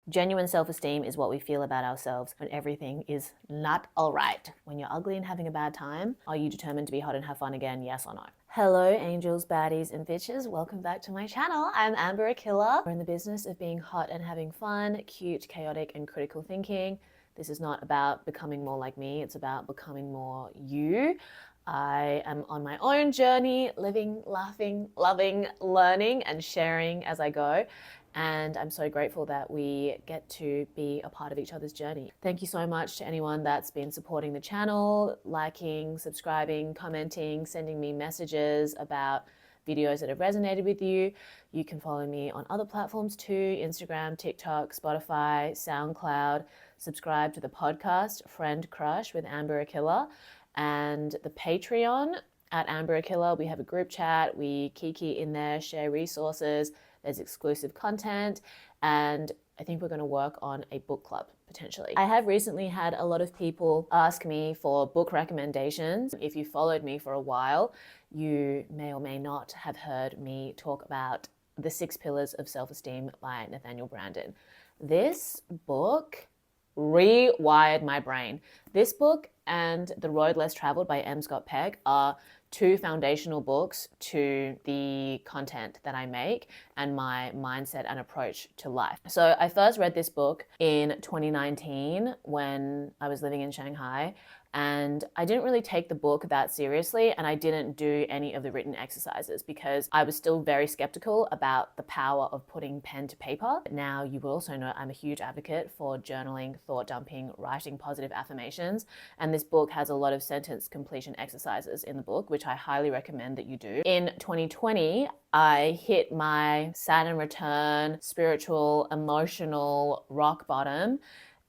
Genuine self-esteem is what we feel about ourselves when everything is not all right. When you're ugly and having a bad time, are you determined to be hot and have fun again? Yes or no? Hello, angels, baddies, and bitches. Welcome back to my channel. I'm Amber Akilla. We're in the business of being hot and having fun, cute, chaotic, and critical thinking. This is not about becoming more like me. It's about becoming more you. I am on my own journey, living, laughing, loving, learning, and sharing as I go. And I'm so grateful that we get to be a part of each other's journey. Thank you so much to anyone that's been supporting the channel, liking, subscribing, commenting, sending me messages about videos that have resonated with you. You can follow me on other platforms too, Instagram, TikTok, Spotify, SoundCloud. Subscribe to the podcast, Friend Crush with Amber Akilla, and the Patreon at Amber Akilla. We have a group chat. We kiki in there, share resources. There's exclusive content, and I think we're going to work on a book club potentially. I have recently had a lot of people ask me for book recommendations. If you followed me for a while, you may or may not have heard me talk about The 6 Pillars of Self-Esteem by Nathaniel Branden. This book rewired my brain. This book and The Road Less Traveled by M. Scott Peck are two foundational books to the content that I make and my mindset and approach to life. So I first read this book in 2019 when I was living in Shanghai, and I didn't really take the book that seriously, and I didn't do any of the written exercises because I was still very skeptical about the power of putting pen to paper. Now, you will also know I'm a huge advocate for journaling, thought dumping, writing positive affirmations, and this book has a lot of sentence completion exercises in the book, which I highly recommend that you do. In 2020, I hit my Saturn return, spiritual, emotional rock bottom.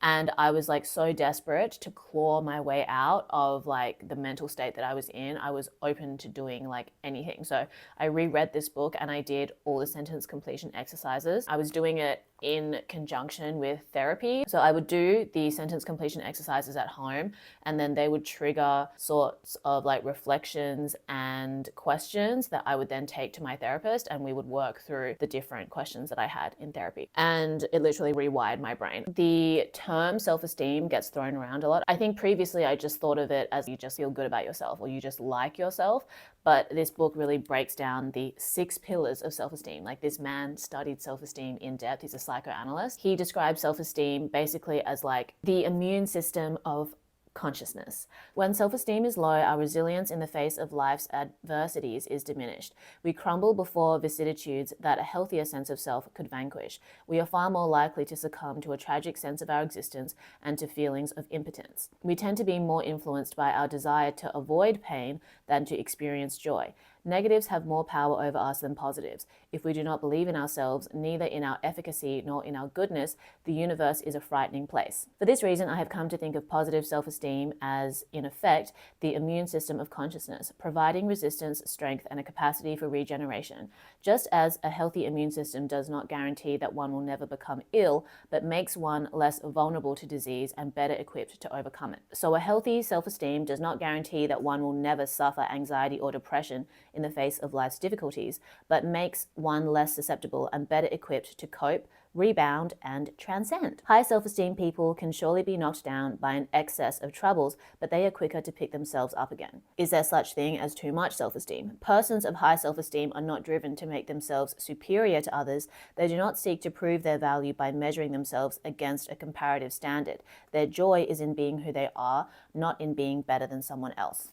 And I was like so desperate to claw my way out of like the mental state that I was in. I was open to doing like anything. So I reread this book and I did all the sentence completion exercises. I was doing it in conjunction with therapy. So I would do the sentence completion exercises at home, and then they would trigger sorts of like reflections and questions that I would then take to my therapist, and we would work through the different questions that I had in therapy. And it literally rewired my brain. The term self-esteem gets thrown around a lot. I think previously I just thought of it as you just feel good about yourself or you just like yourself. But this book really breaks down the 6 pillars of self-esteem. Like, this man studied self-esteem in depth. He's a psychoanalyst. He describes self-esteem basically as like the immune system of consciousness. When self-esteem is low, our resilience in the face of life's adversities is diminished. We crumble before vicissitudes that a healthier sense of self could vanquish. We are far more likely to succumb to a tragic sense of our existence and to feelings of impotence. We tend to be more influenced by our desire to avoid pain than to experience joy. Negatives have more power over us than positives. If we do not believe in ourselves, neither in our efficacy nor in our goodness, the universe is a frightening place. For this reason, I have come to think of positive self-esteem as, in effect, the immune system of consciousness, providing resistance, strength, and a capacity for regeneration. Just as a healthy immune system does not guarantee that one will never become ill, but makes one less vulnerable to disease and better equipped to overcome it. So a healthy self-esteem does not guarantee that one will never suffer anxiety or depression in the face of life's difficulties, but makes one less susceptible and better equipped to cope, rebound, and transcend. High self-esteem people can surely be knocked down by an excess of troubles, but they are quicker to pick themselves up again. Is there such thing as too much self-esteem? Persons of high self-esteem are not driven to make themselves superior to others. They do not seek to prove their value by measuring themselves against a comparative standard. Their joy is in being who they are, not in being better than someone else.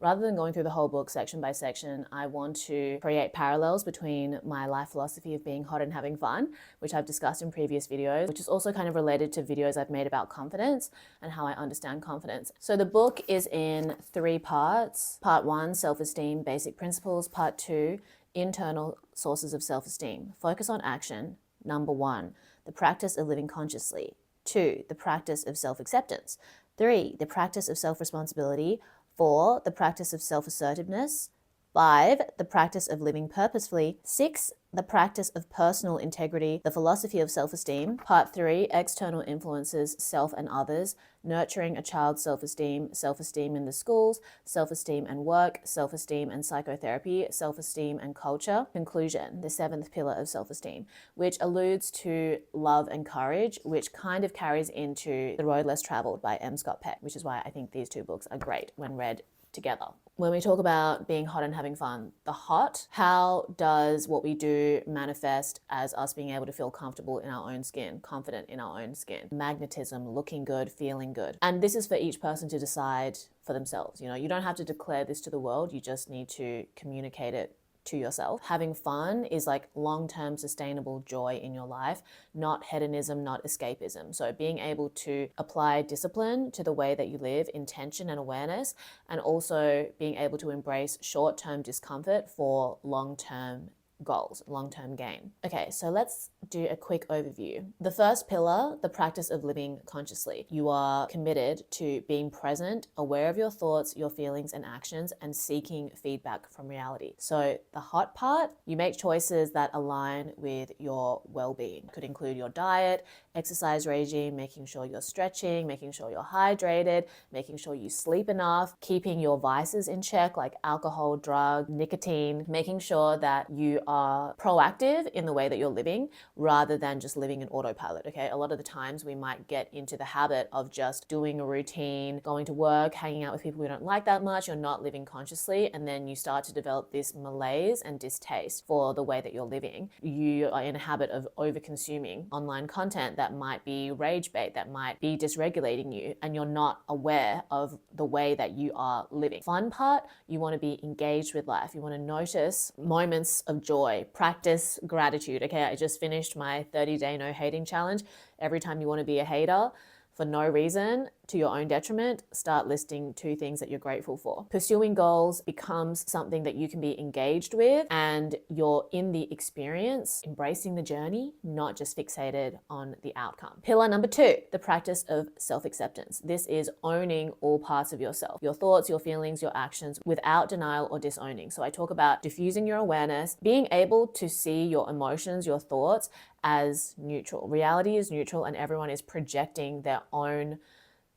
Rather than going through the whole book section by section, I want to create parallels between my life philosophy of being hot and having fun, which I've discussed in previous videos, which is also kind of related to videos I've made about confidence and how I understand confidence. So the book is in 3 parts. Part 1, self-esteem, basic principles. Part 2, internal sources of self-esteem. Focus on action. Number 1, the practice of living consciously. 2, the practice of self-acceptance. 3, the practice of self-responsibility. 4, the practice of self-assertiveness. 5, the practice of living purposefully. 6, the practice of personal integrity, the philosophy of self-esteem. Part 3, external influences, self and others, nurturing a child's self-esteem, self-esteem in the schools, self-esteem and work, self-esteem and psychotherapy, self-esteem and culture. Conclusion, the 7th pillar of self-esteem, which alludes to love and courage, which kind of carries into The Road Less Traveled by M. Scott Peck, which is why I think these two books are great when read together. When we talk about being hot and having fun, the hot, how does what we do manifest as us being able to feel comfortable in our own skin, confident in our own skin? Magnetism, looking good, feeling good. And this is for each person to decide for themselves. You know, you don't have to declare this to the world, you just need to communicate it to yourself. Having fun is like long-term sustainable joy in your life, not hedonism, not escapism. So being able to apply discipline to the way that you live, intention and awareness, and also being able to embrace short-term discomfort for long-term goals, long-term gain. Okay, so let's do a quick overview. The first pillar, the practice of living consciously. You are committed to being present, aware of your thoughts, your feelings and actions, and seeking feedback from reality. So the hot part, you make choices that align with your well-being. It could include your diet, exercise regime, making sure you're stretching, making sure you're hydrated, making sure you sleep enough, keeping your vices in check like alcohol, drug, nicotine, making sure that you are proactive in the way that you're living rather than just living in autopilot, okay? A lot of the times we might get into the habit of just doing a routine, going to work, hanging out with people we don't like that much, you're not living consciously, and then you start to develop this malaise and distaste for the way that you're living. You are in a habit of over-consuming online content that might be rage bait, that might be dysregulating you, and you're not aware of the way that you are living. Fun part, you want to be engaged with life. You want to notice moments of joy, practice gratitude. Okay, I just finished my 30-day no hating challenge. Every time you want to be a hater for no reason, to your own detriment, start listing 2 things that you're grateful for. Pursuing goals becomes something that you can be engaged with and you're in the experience, embracing the journey, not just fixated on the outcome. Pillar number 2, the practice of self-acceptance. This is owning all parts of yourself, your thoughts, your feelings, your actions, without denial or disowning. So I talk about diffusing your awareness, being able to see your emotions, your thoughts as neutral. Reality is neutral and everyone is projecting their own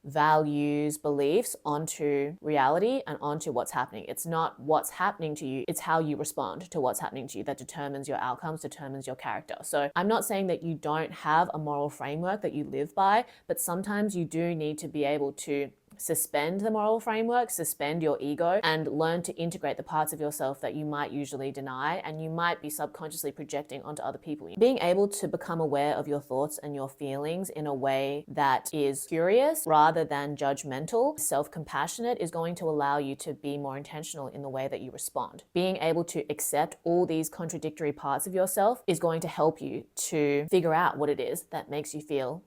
values, beliefs onto reality and onto what's happening. It's not what's happening to you, it's how you respond to what's happening to you that determines your outcomes, determines your character. So I'm not saying that you don't have a moral framework that you live by, but sometimes you do need to be able to suspend the moral framework, suspend your ego, and learn to integrate the parts of yourself that you might usually deny and you might be subconsciously projecting onto other people. Being able to become aware of your thoughts and your feelings in a way that is curious rather than judgmental, self-compassionate, is going to allow you to be more intentional in the way that you respond. Being able to accept all these contradictory parts of yourself is going to help you to figure out what it is that makes you feel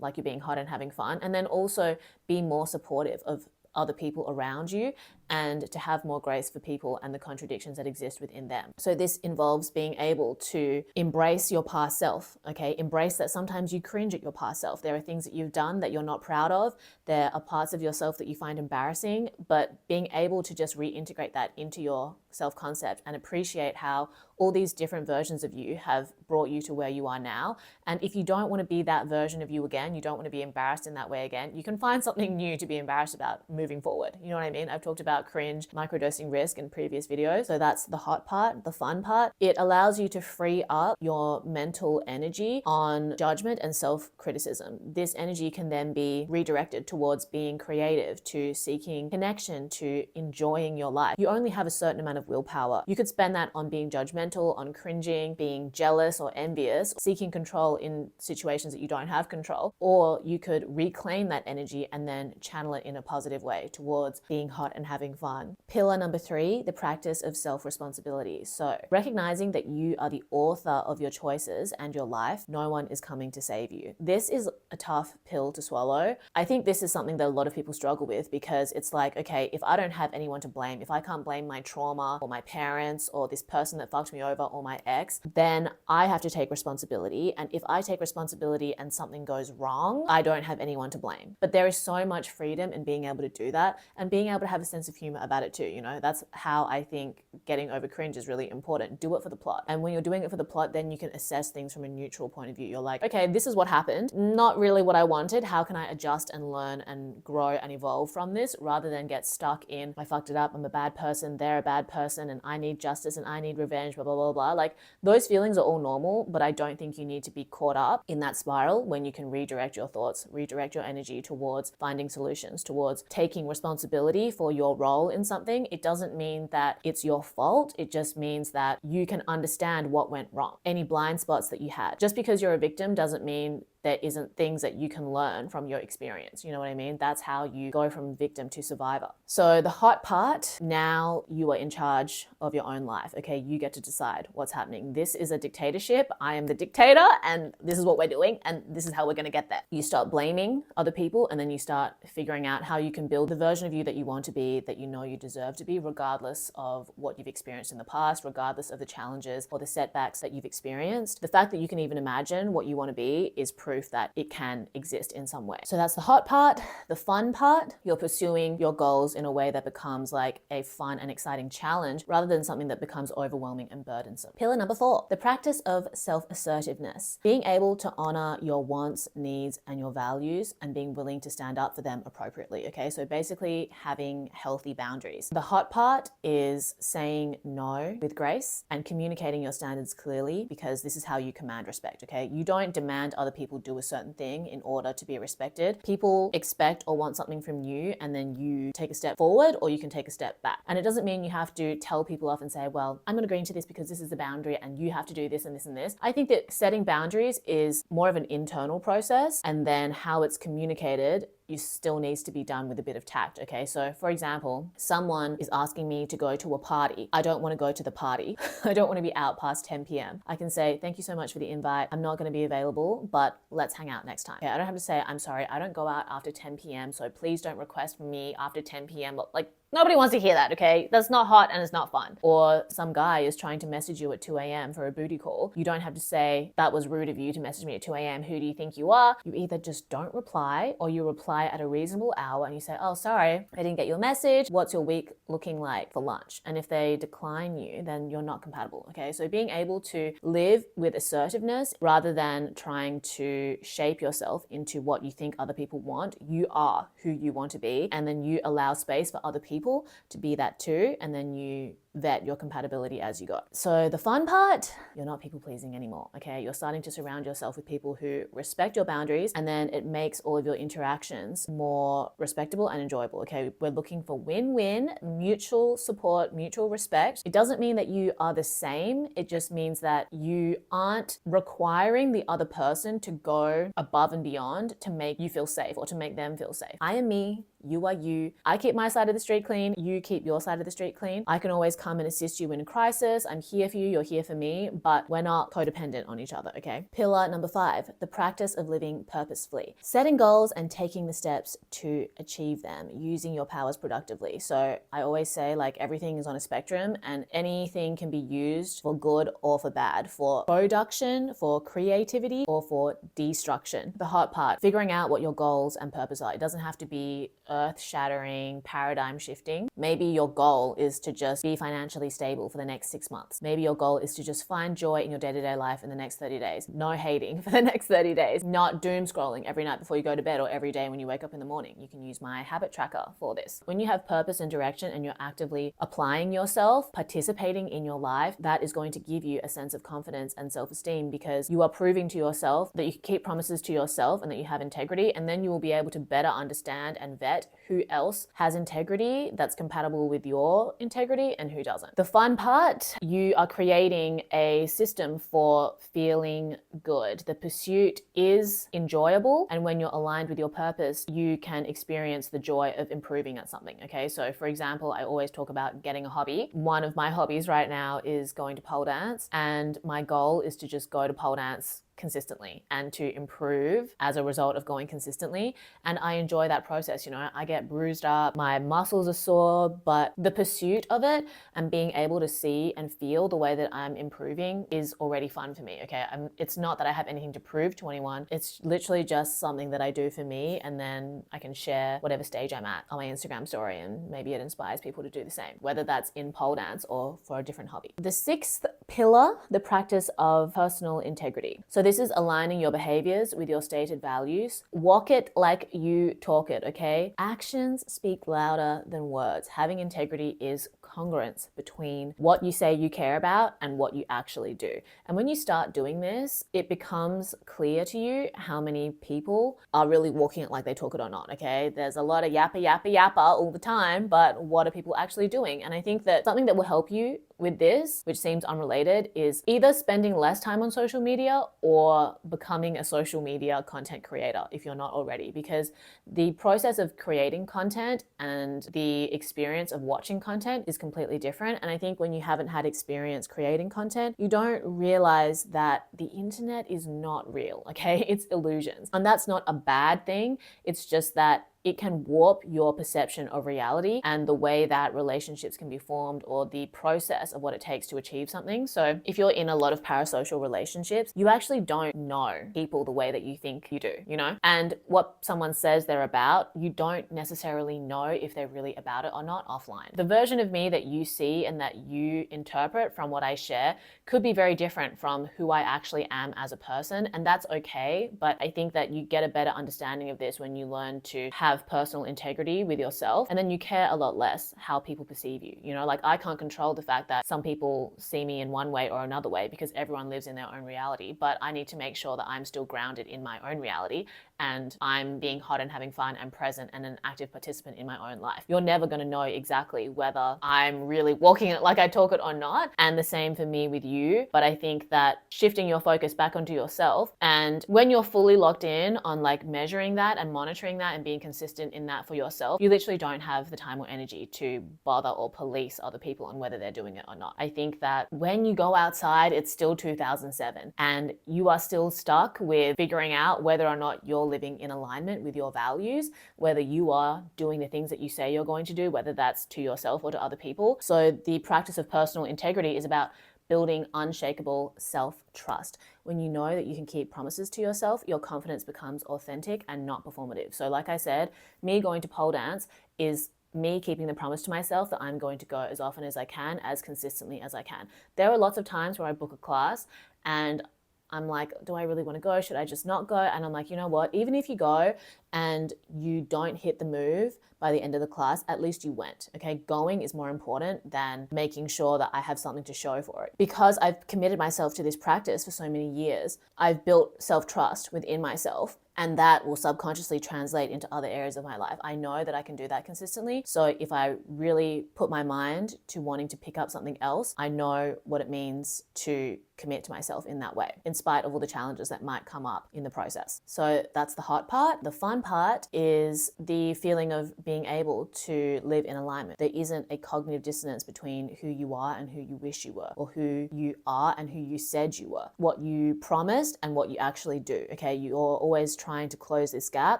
like you're being hot and having fun, and then also be more supportive of other people around you and to have more grace for people and the contradictions that exist within them. So this involves being able to embrace your past self, okay? Embrace that sometimes you cringe at your past self. There are things that you've done that you're not proud of. There are parts of yourself that you find embarrassing, but being able to just reintegrate that into your self-concept and appreciate how all these different versions of you have brought you to where you are now. And if you don't want to be that version of you again, you don't want to be embarrassed in that way again, you can find something new to be embarrassed about moving forward. You know what I mean? I've talked about cringe, microdosing risk in previous videos. So that's the hot part, the fun part. It allows you to free up your mental energy on judgment and self-criticism. This energy can then be redirected towards being creative, to seeking connection, to enjoying your life. You only have a certain amount of willpower. You could spend that on being judgmental, on cringing, being jealous or envious, seeking control in situations that you don't have control, or you could reclaim that energy and then channel it in a positive way towards being hot and having fun. Pillar number 3, the practice of self-responsibility. So recognizing that you are the author of your choices and your life, no one is coming to save you. This is a tough pill to swallow. I think this is something that a lot of people struggle with because it's like, okay, if I don't have anyone to blame, if I can't blame my trauma or my parents or this person that fucked me over or my ex, then I have to take responsibility. And if I take responsibility and something goes wrong, I don't have anyone to blame. But there is so much freedom in being able to do that and being able to have a sense of humor about it too, you know? That's how I think getting over cringe is really important. Do it for the plot. And when you're doing it for the plot, then you can assess things from a neutral point of view. You're like, okay, this is what happened. Not really what I wanted. How can I adjust and learn and grow and evolve from this, rather than get stuck in, I fucked it up, I'm a bad person, they're a bad person, and I need justice and I need revenge, blah, blah, blah, blah. Like, those feelings are all normal, but I don't think you need to be caught up in that spiral when you can redirect your thoughts, redirect your energy towards finding solutions, towards taking responsibility for your role in something. It doesn't mean that it's your fault. It just means that you can understand what went wrong, any blind spots that you had. Just because you're a victim doesn't mean there isn't things that you can learn from your experience. You know what I mean? That's how you go from victim to survivor. So the hot part, now you are in charge of your own life. Okay, you get to decide what's happening. This is a dictatorship. I am the dictator, and this is what we're doing, and this is how we're going to get there. You start blaming other people, and then you start figuring out how you can build the version of you that you want to be, that you know you deserve to be, regardless of what you've experienced in the past, regardless of the challenges or the setbacks that you've experienced. The fact that you can even imagine what you want to be is proof that it can exist in some way. So that's the hot part. The fun part, you're pursuing your goals in a way that becomes like a fun and exciting challenge, rather than something that becomes overwhelming and burdensome. Pillar number 4, the practice of self-assertiveness. Being able to honor your wants, needs, and your values, and being willing to stand up for them appropriately. Okay, so basically having healthy boundaries. The hot part is saying no with grace and communicating your standards clearly, because this is how you command respect. Okay, you don't demand other people do a certain thing in order to be respected. People expect or want something from you, and then you take a step forward or you can take a step back. And it doesn't mean you have to tell people off and say, well, I'm going to agree to this because this is the boundary and you have to do this and this and this. I think that setting boundaries is more of an internal process, and then how it's communicated still needs to be done with a bit of tact. Okay, so for example, someone is asking me to go to a party. I don't want to go to the party. I don't want to be out past 10 p.m. I can say, thank you so much for the invite. I'm not going to be available, but let's hang out next time. Okay, I don't have to say, I'm sorry, I don't go out after 10 p.m. So please don't request me after 10 p.m. Like, nobody wants to hear that, okay? That's not hot and it's not fun. Or some guy is trying to message you at 2 a.m. for a booty call. You don't have to say, that was rude of you to message me at 2 a.m. Who do you think you are? You either just don't reply, or you reply at a reasonable hour and you say, oh, sorry, I didn't get your message. What's your week looking like for lunch? And if they decline you, then you're not compatible, okay? So being able to live with assertiveness rather than trying to shape yourself into what you think other people want. You are who you want to be, and then you allow space for other people to be that too, and then you vet your compatibility as you go. So the fun part, you're not people pleasing anymore, okay? You're starting to surround yourself with people who respect your boundaries, and then it makes all of your interactions more respectable and enjoyable, okay? We're looking for win-win, mutual support, mutual respect. It doesn't mean that you are the same. It just means that you aren't requiring the other person to go above and beyond to make you feel safe or to make them feel safe. I am me, you are you. I keep my side of the street clean, you keep your side of the street clean. I can always come and assist you in a crisis. I'm here for you, you're here for me, but we're not codependent on each other, okay? Pillar number 5, the practice of living purposefully. Setting goals and taking the steps to achieve them, using your powers productively. So I always say, like, everything is on a spectrum, and anything can be used for good or for bad, for production, for creativity, or for destruction. The hot part, figuring out what your goals and purpose are. It doesn't have to be earth-shattering, paradigm-shifting. Maybe your goal is to just be financially stable for the next 6 months. Maybe your goal is to just find joy in your day-to-day life in the next 30 days. No hating for the next 30 days. Not doom scrolling every night before you go to bed or every day when you wake up in the morning. You can use my habit tracker for this. When you have purpose and direction and you're actively applying yourself, participating in your life, that is going to give you a sense of confidence and self-esteem, because you are proving to yourself that you can keep promises to yourself and that you have integrity, and then you will be able to better understand and vet who else has integrity that's compatible with your integrity and who doesn't. The fun part, you are creating a system for feeling good. The pursuit is enjoyable, and when you're aligned with your purpose, you can experience the joy of improving at something, okay? So for example, I always talk about getting a hobby. One of my hobbies right now is going to pole dance, and my goal is to just go to pole dance consistently and to improve as a result of going consistently. And I enjoy that process. You know, I get bruised up, my muscles are sore, but the pursuit of it and being able to see and feel the way that I'm improving is already fun for me. Okay. It's not that I have anything to prove to anyone. It's literally just something that I do for me. And then I can share whatever stage I'm at on my Instagram story, and maybe it inspires people to do the same, whether that's in pole dance or for a different hobby. The sixth pillar, the practice of personal integrity. So this is aligning your behaviors with your stated values. Walk it like you talk it, okay? Actions speak louder than words. Having integrity is congruence between what you say you care about and what you actually do. And when you start doing this, it becomes clear to you how many people are really walking it like they talk it or not, okay? There's a lot of yappa all the time, but what are people actually doing? And I think that something that will help you with this, which seems unrelated, is either spending less time on social media or becoming a social media content creator if you're not already, because the process of creating content and the experience of watching content is completely different. And I think when you haven't had experience creating content, you don't realize that the internet is not real, okay? It's illusions. And that's not a bad thing. It's just that it can warp your perception of reality and the way that relationships can be formed or the process of what it takes to achieve something. So if you're in a lot of parasocial relationships, you actually don't know people the way that you think you do, you know? And what someone says they're about, you don't necessarily know if they're really about it or not offline. The version of me that you see and that you interpret from what I share could be very different from who I actually am as a person, and that's okay. But I think that you get a better understanding of this when you learn to have personal integrity with yourself, and then you care a lot less how people perceive you. You know, like I can't control the fact that some people see me in one way or another way because everyone lives in their own reality, but I need to make sure that I'm still grounded in my own reality and I'm being hot and having fun and present and an active participant in my own life. You're never going to know exactly whether I'm really walking it like I talk it or not, and the same for me with you. But I think that shifting your focus back onto yourself, and when you're fully locked in on like measuring that and monitoring that and being consistent in that for yourself, you literally don't have the time or energy to bother or police other people on whether they're doing it or not. I think that when you go outside, it's still 2007 and you are still stuck with figuring out whether or not you're living in alignment with your values, whether you are doing the things that you say you're going to do, whether that's to yourself or to other people. So the practice of personal integrity is about building unshakable self-trust. When you know that you can keep promises to yourself, your confidence becomes authentic and not performative. So like I said, me going to pole dance is me keeping the promise to myself that I'm going to go as often as I can, as consistently as I can. There are lots of times where I book a class and I'm like, do I really want to go? Should I just not go? And I'm like, you know what? Even if you go and you don't hit the move by the end of the class, at least you went, okay? Going is more important than making sure that I have something to show for it. Because I've committed myself to this practice for so many years, I've built self-trust within myself, and that will subconsciously translate into other areas of my life. I know that I can do that consistently. So if I really put my mind to wanting to pick up something else, I know what it means to commit to myself in that way, in spite of all the challenges that might come up in the process. So that's the hard part. The fun part is the feeling of being able to live in alignment. There isn't a cognitive dissonance between who you are and who you wish you were, or who you are and who you said you were, what you promised and what you actually do, okay? You're always trying to close this gap.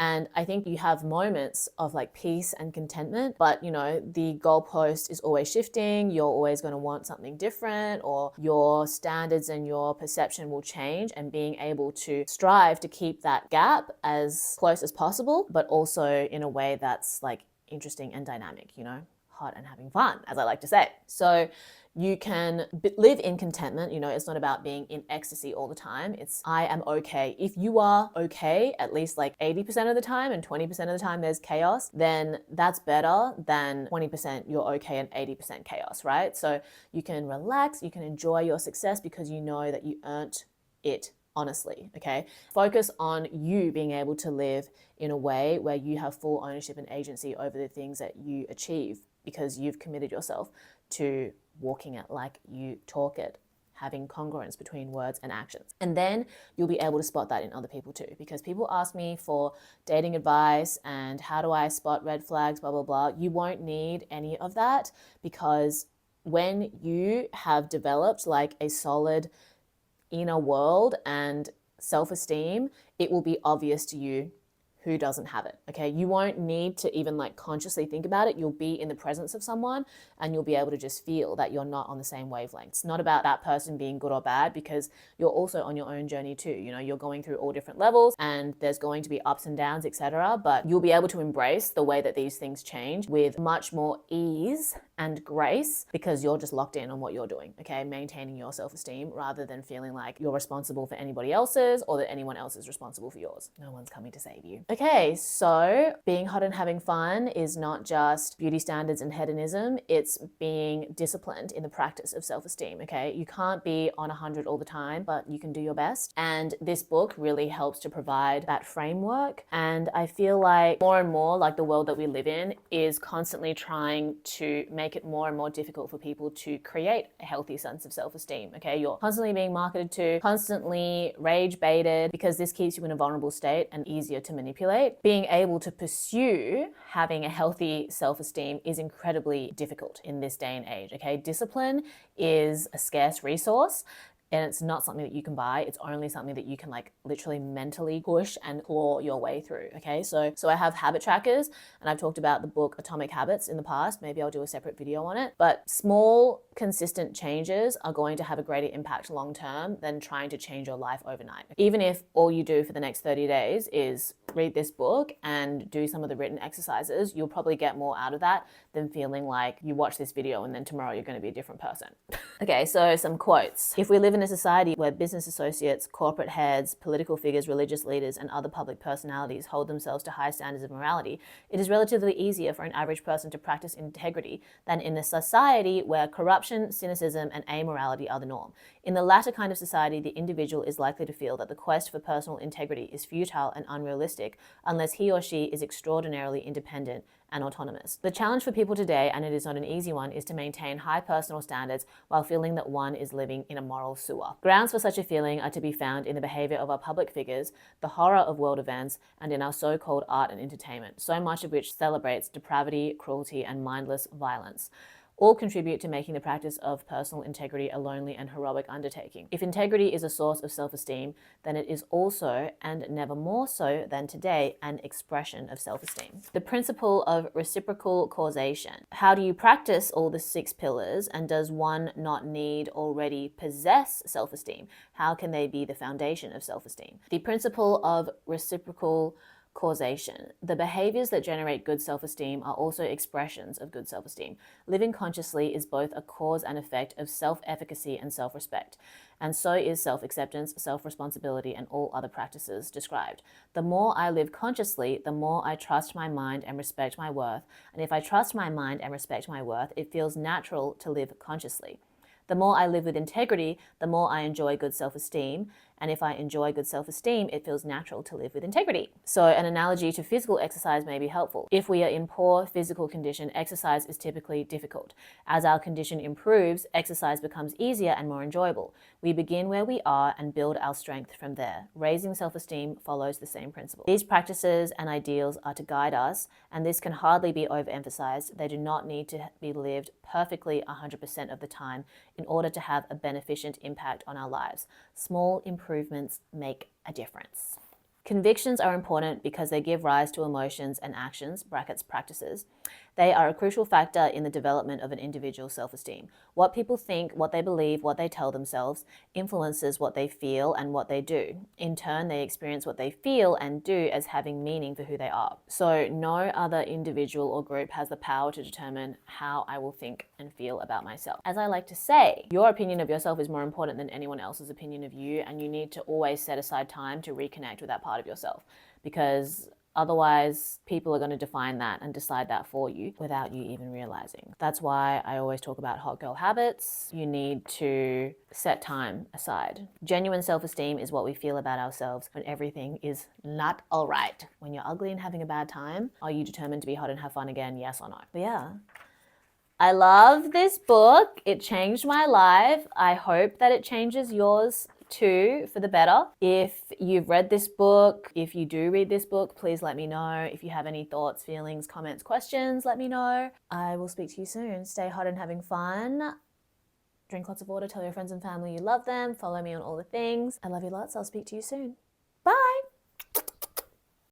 And I think you have moments of like peace and contentment, but you know, the goalpost is always shifting. You're always going to want something different, or your standards and your perception will change, and being able to strive to keep that gap as close as possible, but also in a way that's like interesting and dynamic, you know, hot and having fun, as I like to say. So you can live in contentment. You know, it's not about being in ecstasy all the time. It's I am okay. If you are okay at least like 80% of the time and 20% of the time there's chaos, then that's better than 20% you're okay and 80% chaos, right? So you can relax, you can enjoy your success because you know that you earned it honestly, okay? Focus on you being able to live in a way where you have full ownership and agency over the things that you achieve because you've committed yourself to walking it like you talk it, having congruence between words and actions. And then you'll be able to spot that in other people too, because people ask me for dating advice and how do I spot red flags, blah, blah, blah. You won't need any of that, because when you have developed like a solid inner world and self-esteem, it will be obvious to you who doesn't have it, okay? You won't need to even like consciously think about it. You'll be in the presence of someone and you'll be able to just feel that you're not on the same wavelength. It's not about that person being good or bad, because you're also on your own journey too. You know, you're going through all different levels and there's going to be ups and downs, etc. But you'll be able to embrace the way that these things change with much more ease and grace, because you're just locked in on what you're doing, okay? Maintaining your self-esteem rather than feeling like you're responsible for anybody else's or that anyone else is responsible for yours. No one's coming to save you. Okay, so being hot and having fun is not just beauty standards and hedonism, it's being disciplined in the practice of self-esteem, okay? You can't be on 100 all the time, but you can do your best. And this book really helps to provide that framework. And I feel like more and more, like the world that we live in is constantly trying to make it more and more difficult for people to create a healthy sense of self-esteem, okay? You're constantly being marketed to, constantly rage baited, because this keeps you in a vulnerable state and easier to manipulate. Being able to pursue having a healthy self-esteem is incredibly difficult in this day and age, okay? Discipline is a scarce resource, and it's not something that you can buy. It's only something that you can like literally mentally push and claw your way through, okay? So I have habit trackers, and I've talked about the book Atomic Habits in the past. Maybe I'll do a separate video on it. But small, consistent changes are going to have a greater impact long-term than trying to change your life overnight. Even if all you do for the next 30 days is read this book and do some of the written exercises, you'll probably get more out of that than feeling like you watch this video and then tomorrow you're going to be a different person. Okay, so some quotes. If we live in a society where business associates, corporate heads, political figures, religious leaders, and other public personalities hold themselves to high standards of morality, it is relatively easier for an average person to practice integrity than in a society where corruption, cynicism, and amorality are the norm. In the latter kind of society, the individual is likely to feel that the quest for personal integrity is futile and unrealistic unless he or she is extraordinarily independent and autonomous. The challenge for people today, and it is not an easy one, is to maintain high personal standards while feeling that one is living in a moral sewer. Grounds for such a feeling are to be found in the behavior of our public figures, the horror of world events, and in our so-called art and entertainment, so much of which celebrates depravity, cruelty, and mindless violence. All contribute to making the practice of personal integrity a lonely and heroic undertaking. If integrity is a source of self-esteem, then it is also, and never more so than today, an expression of self-esteem. The principle of reciprocal causation. How do you practice all the 6 pillars, and does one not need already possess self-esteem? How can they be the foundation of self-esteem? The principle of reciprocal causation. The behaviors that generate good self-esteem are also expressions of good self-esteem. Living consciously is both a cause and effect of self-efficacy and self-respect, and so is self-acceptance, self-responsibility, and all other practices described. The more I live consciously, the more I trust my mind and respect my worth, and if I trust my mind and respect my worth, it feels natural to live consciously. The more I live with integrity, the more I enjoy good self-esteem. And if I enjoy good self-esteem, it feels natural to live with integrity. So an analogy to physical exercise may be helpful. If we are in poor physical condition, exercise is typically difficult. As our condition improves, exercise becomes easier and more enjoyable. We begin where we are and build our strength from there. Raising self-esteem follows the same principle. These practices and ideals are to guide us, and this can hardly be overemphasized. They do not need to be lived perfectly 100% of the time in order to have a beneficent impact on our lives. Small improvements make a difference. Convictions are important because they give rise to emotions and actions, brackets practices. They are a crucial factor in the development of an individual's self-esteem. What people think, what they believe, what they tell themselves influences what they feel and what they do. In turn, they experience what they feel and do as having meaning for who they are. So no other individual or group has the power to determine how I will think and feel about myself. As I like to say, your opinion of yourself is more important than anyone else's opinion of you, and you need to always set aside time to reconnect with that part of yourself, because otherwise, people are going to define that and decide that for you without you even realizing. That's why I always talk about hot girl habits. You need to set time aside. Genuine self-esteem is what we feel about ourselves when everything is not all right. When you're ugly and having a bad time, are you determined to be hot and have fun again? Yes or no? But yeah. I love this book. It changed my life. I hope that it changes yours too, for the better. If you've read this book, if you do read this book, please let me know. If you have any thoughts, feelings, comments, questions, let me know. I will speak to you soon. Stay hot and having fun. drink lots of water, tell your friends and family you love them, follow me on all the things. I love you lots. I'll speak to you soon.